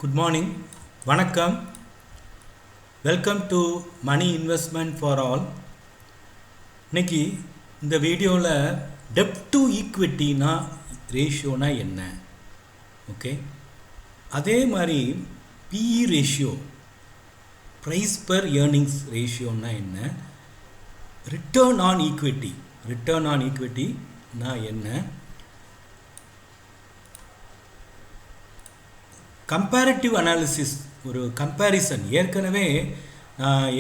Good morning. வணக்கம். Welcome to money investment for all. இன்னைக்கு இந்த வீடியோவில் டெப்ட் டு ஈக்விட்டினா ரேஷியோனா என்ன, ஓகே, அதே மாதிரி PE ratio, price per earnings ரேஷியோனா என்ன, ரிட்டர்ன் ஆன் ஈக்விட்டினா என்ன, கம்பேரிட்டிவ் அனாலிசிஸ், ஒரு கம்பேரிசன்.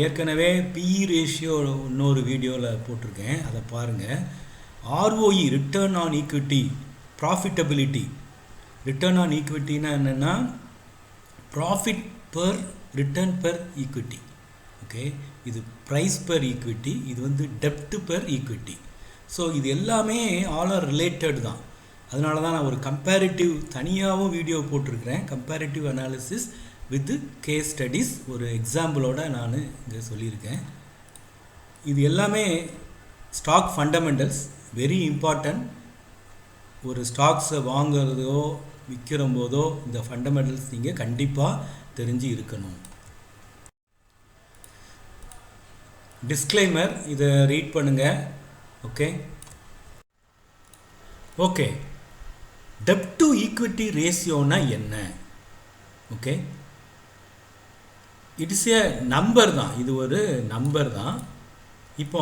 ஏற்கனவே பிஇ ரேஷியோ இன்னொரு வீடியோவில் போட்டிருக்கேன், அதை பாருங்கள். ROE, return on equity, profitability. Return on ஈக்விட்டினா என்னென்னா profit per return per equity, okay. இது ப்ரைஸ் பர் ஈக்விட்டி, இது வந்து டெப்ட் பர் ஈக்விட்டி. ஸோ இது எல்லாமே ஆல் ஆர் ரிலேட்டட் தான். அதனால தான் நான் ஒரு கம்பேரிட்டிவ் தனியாகவும் வீடியோ போட்டிருக்கிறேன். Comparative analysis with case studies, ஒரு எக்ஸாம்பிளோடு நான் இங்கே சொல்லியிருக்கேன். இது எல்லாமே ஸ்டாக் ஃபண்டமெண்டல்ஸ், வெரி இம்பார்ட்டன்ட். ஒரு ஸ்டாக்ஸை வாங்குறதோ விற்கிற போதோ இந்த ஃபண்டமெண்டல்ஸ் நீங்கள் கண்டிப்பாக தெரிஞ்சு இருக்கணும். டிஸ்க்ளைமர், இதை ரீட் பண்ணுங்கள், ஓகே. ஓகே, டெப்ட் டு ஈக்விட்டி ரேஷியோனா என்ன, ஓகே. இட்ஸ் ஏ நம்பர் தான், இது ஒரு நம்பர் தான். இப்போ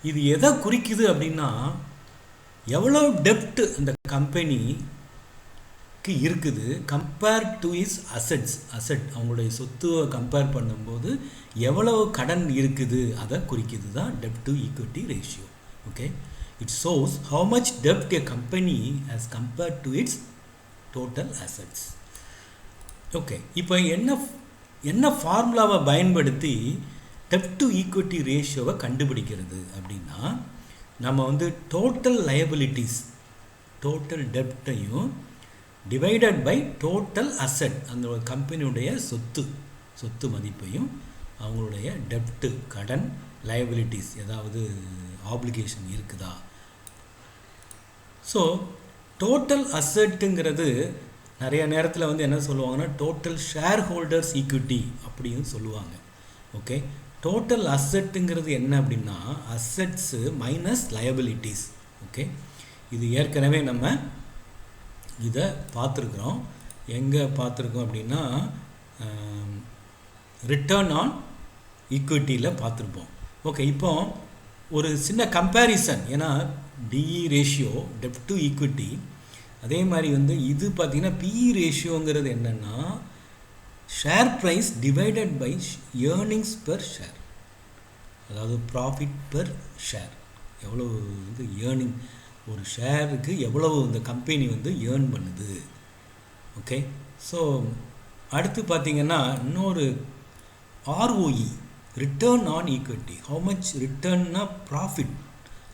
இது எதை குறிக்குது அப்படின்னா எவ்வளோ டெப்ட் அந்த கம்பெனிக்கு இருக்குது கம்பேர் டு இஸ் அசட், அவங்களுடைய சொத்துவை கம்பேர் பண்ணும்போது எவ்வளவு கடன் இருக்குது அதை குறிக்குது தான் டெப்ட் to equity ratio, okay. It shows how much debt a company has compared to its total assets. Okay, இப்போ என்ன ஃபார்முலாவை பயன்படுத்தி டெப்ட் டு ஈக்விட்டி ரேஷியோவை கண்டுபிடிக்கிறது அப்படின்னா, நம்ம வந்து டோட்டல் லயபிலிட்டிஸ், டோட்டல் டெப்டையும் டிவைடட் பை டோட்டல் அசட், அந்த கம்பெனியுடைய சொத்து மதிப்பையும் அவங்களுடைய டெப்ட்டு, கடன், லயபிலிட்டிஸ், ஏதாவது ஆப்ளிகேஷன் இருக்குதா. ஸோ டோட்டல் அசட்டுங்கிறது நிறைய நேரத்தில் வந்து என்ன சொல்லுவாங்கன்னா டோட்டல் ஷேர் ஹோல்டர்ஸ் ஈக்விட்டி அப்படின்னு சொல்லுவாங்க, ஓகே. டோட்டல் அசட்டுங்கிறது என்ன அப்படின்னா அசட்ஸு மைனஸ் லயபிலிட்டிஸ், ஓகே. இது ஏற்கனவே நம்ம இதை பார்த்துருக்குறோம். எங்கே பார்த்துருக்கோம் அப்படின்னா ரிட்டர்ன் ஆன் ஈக்விட்டியில் பார்த்துருப்போம், ஓகே. இப்போ ஒரு சின்ன கம்பேரிசன், ஏன்னா டிஇ ரேஷியோ, டெப்ட் டு ஈக்விட்டி, அதே மாதிரி வந்து இது பார்த்திங்கன்னா பிஇ ரேஷியோங்கிறது என்னென்னா share price divided by earnings per share, அதாவது ப்ராஃபிட் பெர் ஷேர், எவ்வளோ வந்து ஏர்னிங், ஒரு ஷேருக்கு எவ்வளவு இந்த கம்பெனி வந்து ஏர்ன் பண்ணுது, ஓகே. ஸோ அடுத்து பார்த்திங்கன்னா இன்னொரு ROE, return on equity, how much ரிட்டர்ன்னா ப்ராஃபிட்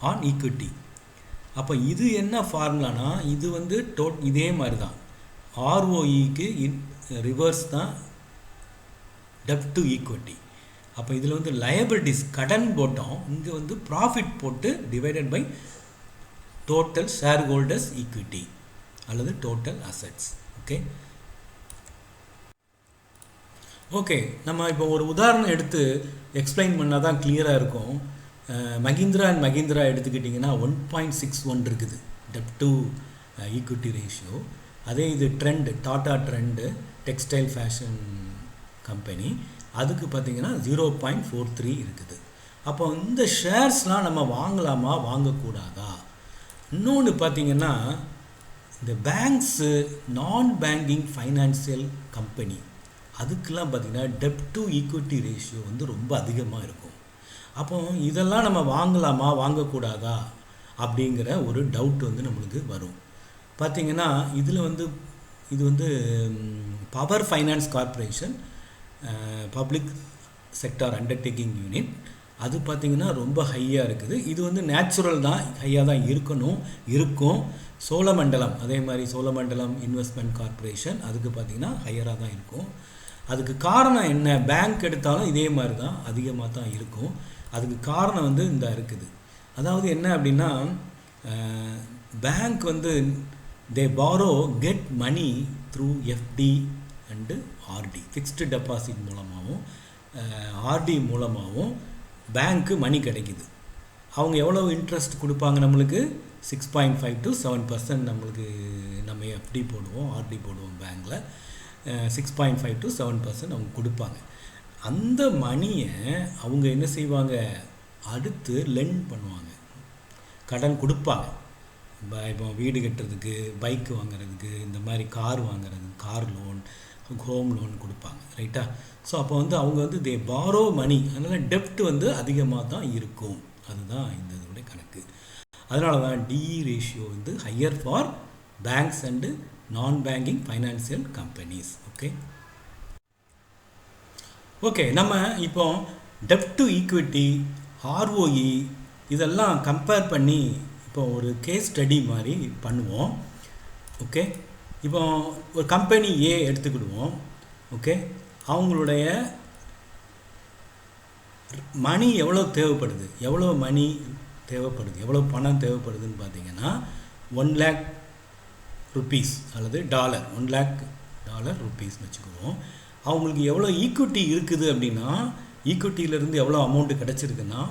ஆன் ஈக்விட்டி. அப்போ இது என்ன ஃபார்முலானா இது வந்து இதே மாதிரி தான் ஆர்ஓஇக்கு ரிவர்ஸ் தான் டெப்ட் டு ஈக்விட்டி. அப்போ இதில் வந்து லயபிலிட்டிஸ், கடன் போட்டோம், இங்கே வந்து ப்ராஃபிட் போட்டு divided by total share holders equity அல்லது டோட்டல் அசட்ஸ், ஓகே. ஓகே, நம்ம இப்போ ஒரு உதாரணம் எடுத்து எக்ஸ்பிளைன் பண்ணால் தான் கிளியராக இருக்கும். மஹிந்திரா அண்ட் மஹிந்திரா எடுத்துக்கிட்டிங்கன்னா 1.61 இருக்குது டெப்ட் டு ஈக்விட்டி ரேஷியோ. அதே இது Tata trend textile fashion company, அதுக்கு பார்த்திங்கன்னா 0.43 இருக்குது. அப்போ இந்த ஷேர்ஸ்லாம் நம்ம வாங்கலாமா வாங்கக்கூடாதா. இன்னொன்று பார்த்திங்கன்னா இந்த பேங்க்ஸு, நான் பேங்கிங் ஃபைனான்சியல் கம்பெனி, அதுக்கெல்லாம் பார்த்திங்கன்னா டெப்ட் டு ஈக்விட்டி ரேஷியோ வந்து ரொம்ப அதிகமாக இருக்கும். அப்போ இதெல்லாம் நம்ம வாங்கலாமா வாங்கக்கூடாதா அப்படிங்கிற ஒரு டவுட் வந்து நம்மளுக்கு வரும். பார்த்திங்கன்னா இதில் வந்து இது வந்து power finance corporation, public sector undertaking unit, அது பார்த்திங்கன்னா ரொம்ப ஹையாக இருக்குது. இது வந்து நேச்சுரல் தான், ஹையாக தான் இருக்கும். சோழமண்டலம், அதே மாதிரி சோழமண்டலம் இன்வெஸ்ட்மெண்ட் கார்ப்பரேஷன், அதுக்கு பார்த்திங்கன்னா ஹையராக தான் இருக்கும். அதுக்கு காரணம் என்ன, பேங்க் எடுத்தாலும் இதே மாதிரி தான் அதிகமாக தான் இருக்கும். அதுக்கு காரணம் வந்து இந்த இருக்குது. அதாவது என்ன அப்படின்னா பேங்க் வந்து they borrow get money through FD and RD. Fixed deposit மூலமாகவும் ஆர்டி மூலமாகவும் பேங்க்கு மணி கிடைக்குது. அவங்க எவ்வளோ இன்ட்ரெஸ்ட் கொடுப்பாங்க நம்மளுக்கு? 6.5 to 7% நம்மளுக்கு நம்ம எஃப்டி போடுவோம், ஆர்டி போடுவோம் பேங்க்கில். 6.5 to 7% அவங்க கொடுப்பாங்க. அந்த மணியை அவங்க என்ன செய்வாங்க? அடுத்து லெண்ட் பண்ணுவாங்க, கடன் கொடுப்பாங்க. இப்போ வீடு கட்டுறதுக்கு, பைக்கு வாங்குறதுக்கு, இந்த மாதிரி கார் வாங்குறதுக்கு, கார் லோன், ஹோம் லோன் கொடுப்பாங்க, ரைட்டா? ஸோ அப்போ வந்து அவங்க வந்து தே பாரோ மணி, அதனால் டெப்ட் வந்து அதிகமாக தான் இருக்கும். அதுதான் இந்த இதோடைய கணக்கு. அதனால தான் டிஇ ரேஷியோ வந்து ஹையர் ஃபார் பேங்க்ஸ் அண்டு நான் பேங்கிங் ஃபைனான்சியல் கம்பெனிஸ். ஓகே, நம்ம இப்போ டெப்ட் டு ஈக்விட்டி, ஆர்ஓஇ இதெல்லாம் கம்பேர் பண்ணி இப்போ ஒரு கேஸ் ஸ்டடி மாதிரி பண்ணுவோம். ஓகே, இப்போ ஒரு கம்பெனி ஏ எடுத்துக்கிடுவோம். ஓகே, அவங்களுடைய மணி எவ்வளோ தேவைப்படுது, எவ்வளோ பணம் தேவைப்படுதுன்னு பார்த்தீங்கன்னா 1 lakh rupees அல்லது $1 lakh rupees வச்சுக்குவோம். அவங்களுக்கு எவ்வளோ ஈக்விட்டி இருக்குது அப்படின்னா, ஈக்விட்டியிலேருந்து எவ்வளோ அமௌண்ட்டு கிடச்சிருக்குன்னா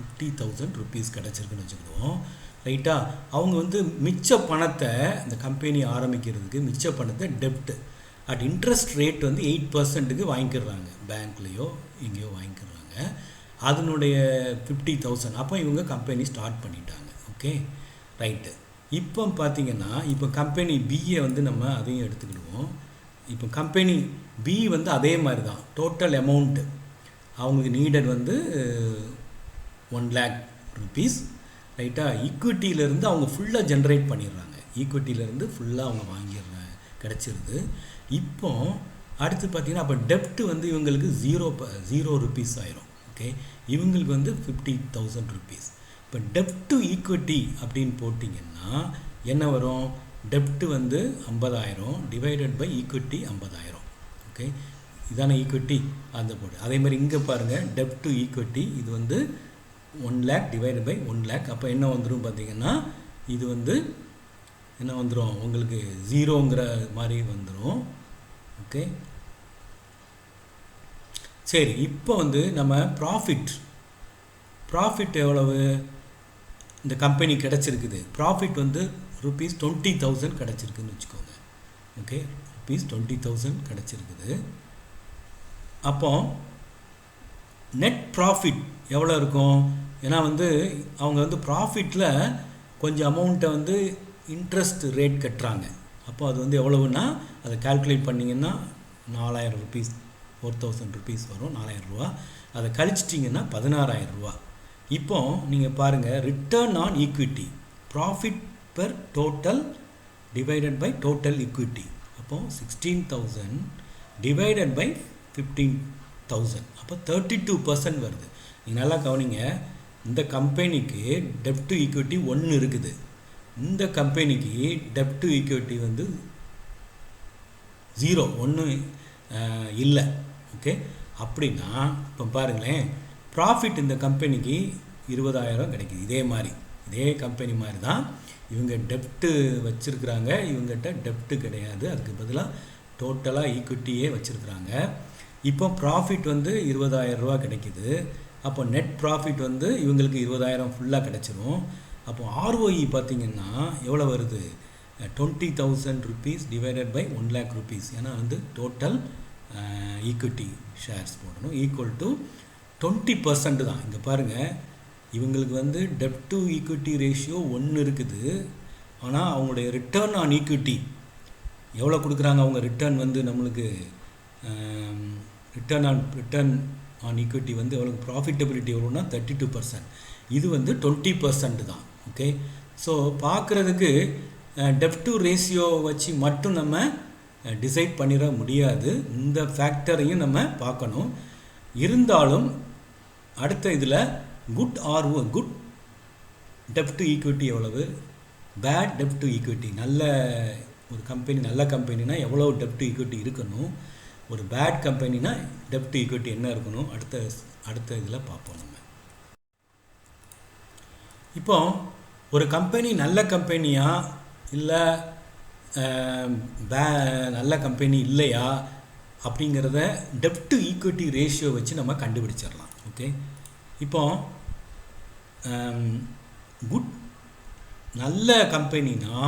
50,000 rupees கிடச்சிருக்குன்னு வச்சுக்கிடுவோம், ரைட்டா? அவங்க வந்து மிச்ச பணத்தை, இந்த கம்பெனி ஆரம்பிக்கிறதுக்கு மிச்ச பணத்தை டெப்ட் அட் இன்ட்ரெஸ்ட் ரேட் வந்து 8%க்கு வாங்கிக்கிறாங்க, பேங்க்லேயோ எங்கேயோ வாங்கிக்கிறாங்க. அதனுடைய 50,000 அப்போ இவங்க கம்பெனி ஸ்டார்ட் பண்ணிட்டாங்க. Okay, right. இப்போ பார்த்தீங்கன்னா, இப்போ கம்பெனி பியை வந்து நம்ம அதையும் எடுத்துக்கிடுவோம். இப்போ கம்பெனி பி வந்து அதே மாதிரி தான், டோட்டல் அமௌண்ட்டு அவங்களுக்கு நீடட் வந்து 1 lakh rupees, ரைட்டா? ஈக்விட்டியிலேருந்து அவங்க ஃபுல்லாக ஜென்ரேட் பண்ணிடுறாங்க, ஈக்விட்டியிலேருந்து ஃபுல்லாக அவங்க வாங்கிடுறாங்க, கிடச்சிருது. இப்போ அடுத்து பார்த்திங்கன்னா, அப்போ டெப்ட் வந்து இவங்களுக்கு 0 rupees ஆயிரும். ஓகே, இவங்களுக்கு வந்து 50,000 rupees. இப்போ டெப்ட் டு ஈக்விட்டி அப்படின்னு போட்டிங்கன்னா என்ன வரும்? டெப்ட் வந்து 50,000 டிவைடட் பை ஈக்விட்டி 50,000. ஓகே, இதான ஈக்விட்டி, அந்த போடு. அதே மாதிரி இங்கே பாருங்கள், டெப்ட் டு ஈக்விட்டி இது வந்து 1 lakh டிவைடட் பை 1 lakh. அப்போ என்ன வந்துடும் பார்த்தீங்கன்னா, இது வந்து என்ன வந்துடும் உங்களுக்கு? 0ங்கிற மாதிரி வந்துடும். ஓகே, சரி. இப்போ வந்து நம்ம ப்ராஃபிட் எவ்வளவு இந்த கம்பெனி கிடச்சிருக்குது? ப்ராஃபிட் வந்து ₹20,000 கிடச்சிருக்குன்னு வச்சுக்கோங்க. ஓகே, ₹20,000 கிடச்சிருக்குது. அப்போ நெட் ப்ராஃபிட் எவ்வளோ இருக்கும்? ஏன்னா வந்து அவங்க வந்து ப்ராஃபிட்டில் கொஞ்சம் அமௌண்ட்டை வந்து இன்ட்ரெஸ்ட் ரேட் கட்டுறாங்க. அப்போ அது வந்து எவ்வளவுன்னா, அதை கால்குலேட் பண்ணிங்கன்னா 4,000 rupees, 4,000 rupees வரும், 4,000 ரூபா. அதை கழிச்சிட்டிங்கன்னா 16,000 ரூபா. இப்போ நீங்கள் பாருங்கள், return on equity, profit per total divided by total equity. அப்போது 16,000 டிவைடட் பை 15,000, அப்போ 32% வருது. நீங்கள் நல்லா கவனிங்க, இந்த கம்பெனிக்கு டெப்ட் டு ஈக்விட்டி 1 இருக்குது, இந்த கம்பெனிக்கு டெப்ட் டு ஈக்விட்டி வந்து 0, 1 இல்லை. ஓகே, அப்படின்னா இப்போ பாருங்களேன், ப்ராஃபிட் இந்த கம்பெனிக்கு 20,000 கிடைக்குது. இதே கம்பெனி மாதிரி தான் இவங்க டெப்ட்டு வச்சுருக்குறாங்க, இவங்ககிட்ட டெப்ட்டு கிடையாது, அதுக்கு பதிலாக டோட்டலாக ஈக்விட்டியே வச்சுருக்குறாங்க. இப்போ ப்ராஃபிட் வந்து 20,000 ரூபா கிடைக்குது. அப்போ நெட் ப்ராஃபிட் வந்து இவங்களுக்கு 20,000 ஃபுல்லாக கிடச்சிரும். அப்போ ஆர்ஓஇ பார்த்திங்கன்னா எவ்வளோ வருது? 20,000 rupees divided by 1 lakh rupees. ஏன்னா வந்து டோட்டல் ஈக்விட்டி ஷேர்ஸ் போடணும், ஈக்குவல் டு 20% தான். இங்கே பாருங்கள், இவங்களுக்கு வந்து டெப்ட் டு ஈக்விட்டி ரேஷியோ 1 இருக்குது. ஆனால் அவங்களுடைய ரிட்டர்ன் ஆன் ஈக்விட்டி எவ்வளோ கொடுக்குறாங்க? அவங்க ரிட்டர்ன் வந்து நம்மளுக்கு ரிட்டர்ன் ஆன் ஈக்விட்டி வந்து எவ்வளோ? ப்ராஃபிட்டபிலிட்டி எவ்வளோன்னா 32%. இது வந்து 20% தான். ஓகே, ஸோ பார்க்குறதுக்கு டெப்ட் டு ரேஷியோ வச்சு மட்டும் நம்ம டிசைட் பண்ணிட முடியாது, இந்த ஃபேக்டரையும் நம்ம பார்க்கணும். இருந்தாலும் அடுத்த இதில் குட் டெப்ட் டு ஈக்விட்டி எவ்வளவு, பேட் டெப்ட் டு ஈக்விட்டி, நல்ல ஒரு கம்பெனி, நல்ல கம்பெனினா எவ்வளோ டெப்ட் டு ஈக்விட்டி இருக்கணும், ஒரு பேட் கம்பெனினா டெப்ட் டு ஈக்விட்டி என்ன இருக்கணும், அடுத்த இதில் பார்ப்போம் நம்ம. இப்போ ஒரு கம்பெனி நல்ல கம்பெனியா இல்லை நல்ல கம்பெனி இல்லையா அப்படிங்கிறத டெப்ட் டு ஈக்விட்டி ரேஷியோ வச்சு நம்ம கண்டுபிடிச்சிடலாம். ஓகே, இப்போ குட் நல்ல கம்பெனினா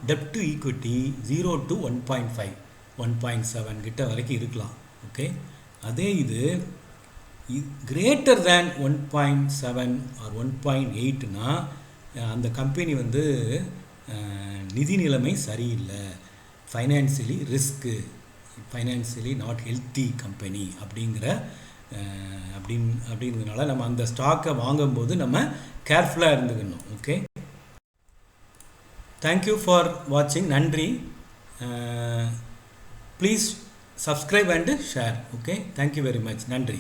டெப்ட் டு ஈக்விட்டி 0 to 1.5 1.7 கிட்ட வரைக்கும் இருக்கலாம். ஓகே, அதே இது கிரேட்டர் தேன் 1.7 ஆர் 1.8னா அந்த கம்பெனி வந்து நிதி நிலைமை சரியில்லை, financially risk, financially not healthy company அப்படிங்கிறதுனால நம்ம அந்த ஸ்டாக்கை வாங்கும்போது நம்ம கேர்ஃபுல்லாக இருந்துக்கணும். ஓகே, தேங்க்யூ ஃபார் வாட்சிங். நன்றி. Please subscribe and share. Okay, thank you very much. நன்றி.